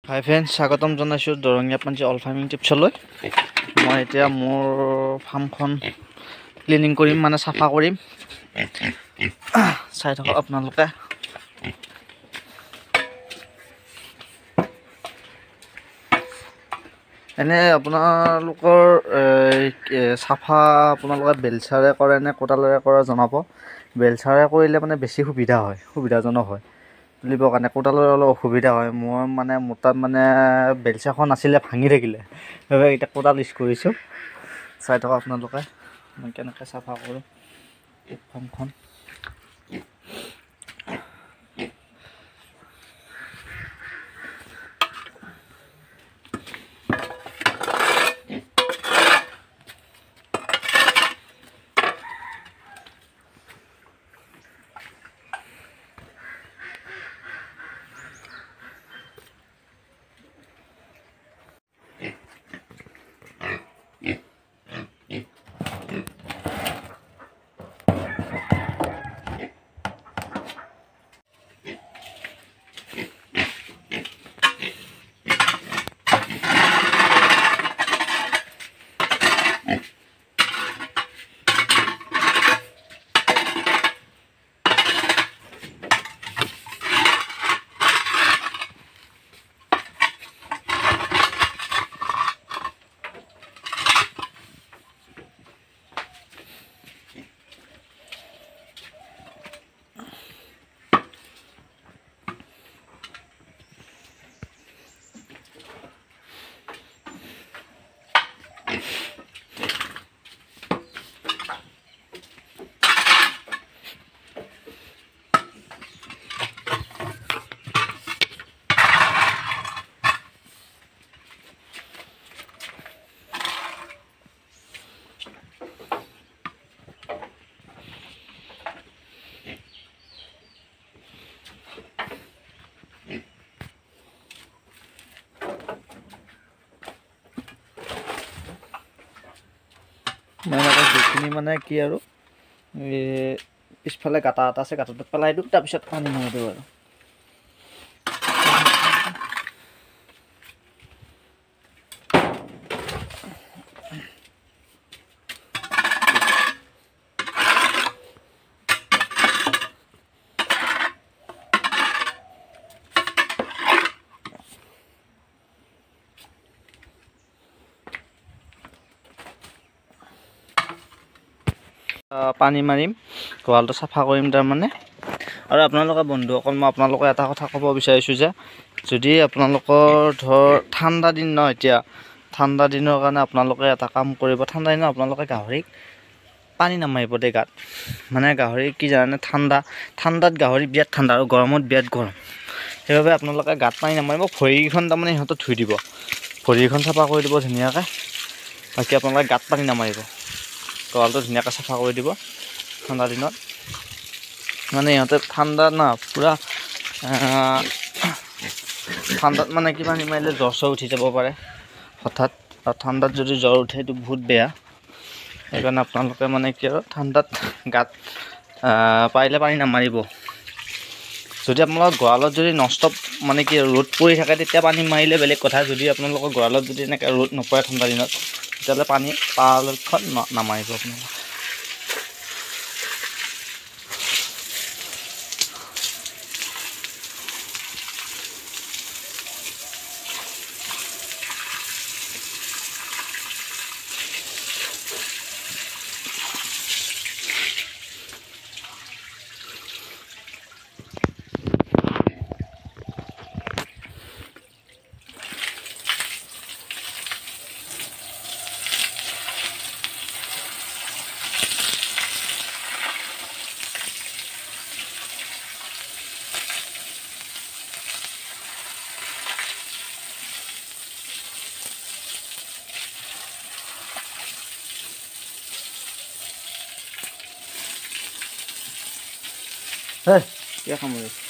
হাই friends, স্বাগতম জনাইছোঁ দৰঙীয়া পাঞ্জি all farming টিপছলৈ। মই এতিয়া মোৰ ফাৰ্মখন ক্লিনিং কৰিম, মানে চাফা কৰিম। চাই থাকক আপোনালোকে। এনে আপোনালোকৰ চাফা আপোনালোকে বেলচাৰে কৰে নে কোদালেৰে কৰে জনাব। বেলচাৰে কৰিলে মানে বেছি সুবিধাজনক হয় তুলিবৰ কাৰণে। কোদালৰ অলপ অসুবিধা হয়। মই মানে মোৰ তাত মানে বেলচাখন আছিলে, ভাঙি থাকিলে, সেইবাবে এতিয়া কোদাল ইউজ কৰিছোঁ। চাই থাকক আপোনালোকে মই কেনেকৈ চাফা কৰোঁ ফাৰ্মখন। যিখিনি মানে কি আৰু পিছফালে গাঁটা এটা আছে, গাঁটাটোত পেলাই দিওঁ, তাৰপিছত পানী মাৰি দিওঁ আৰু। পানী মাৰিম, গঁৰালটো চাফা কৰিম তাৰমানে। আৰু আপোনালোকৰ বন্ধুসকল, মই আপোনালোকক এটা কথা ক'ব বিচাৰিছোঁ যে যদি আপোনালোকৰ ঠাণ্ডা দিন ন, এতিয়া ঠাণ্ডা দিনৰ কাৰণে আপোনালোকে এটা কাম কৰিব। ঠাণ্ডা দিনত আপোনালোকে গাহৰিক পানী নামাৰিব দেই গাত। মানে গাহৰি কি জানেনে, ঠাণ্ডাত গাহৰি বিৰাট ঠাণ্ডা আৰু গৰমত বিৰাট গৰম। সেইবাবে আপোনালোকে গাত পানী নামাৰিব। ভৰিকেইখন তাৰমানে সিহঁতক ধুই দিব, ভৰিকেইখন চাফা কৰি দিব ধুনীয়াকৈ। বাকী আপোনালোকে গাত পানী নামাৰিব, গঁৰালটো ধুনীয়াকৈ চাফা কৰি দিব। ঠাণ্ডা দিনত মানে ইহঁতে ঠাণ্ডাত না পূৰা ঠাণ্ডাত মানে কি পানী মাৰিলে জ্বৰ চৰ উঠি যাব পাৰে হঠাৎ। আৰু ঠাণ্ডাত যদি জ্বৰ উঠে সেইটো বহুত বেয়া। সেইকাৰণে আপোনালোকে মানে কি আৰু ঠাণ্ডাত গাত পাৰিলে পানী নামাৰিব। যদি আপোনালোকৰ গঁৰালত যদি নষ্ট মানে কি ৰ'দ পৰি থাকে, তেতিয়া পানী মাৰিলে বেলেগ কথা। যদি আপোনালোকৰ গঁৰালত যদি এনেকৈ ৰ'দ নপৰে ঠাণ্ডা দিনত, তেতিয়াহ'লে পানী পৰাপক্ষত নামাৰিব আপোনালোকে। Hey, ya kamu.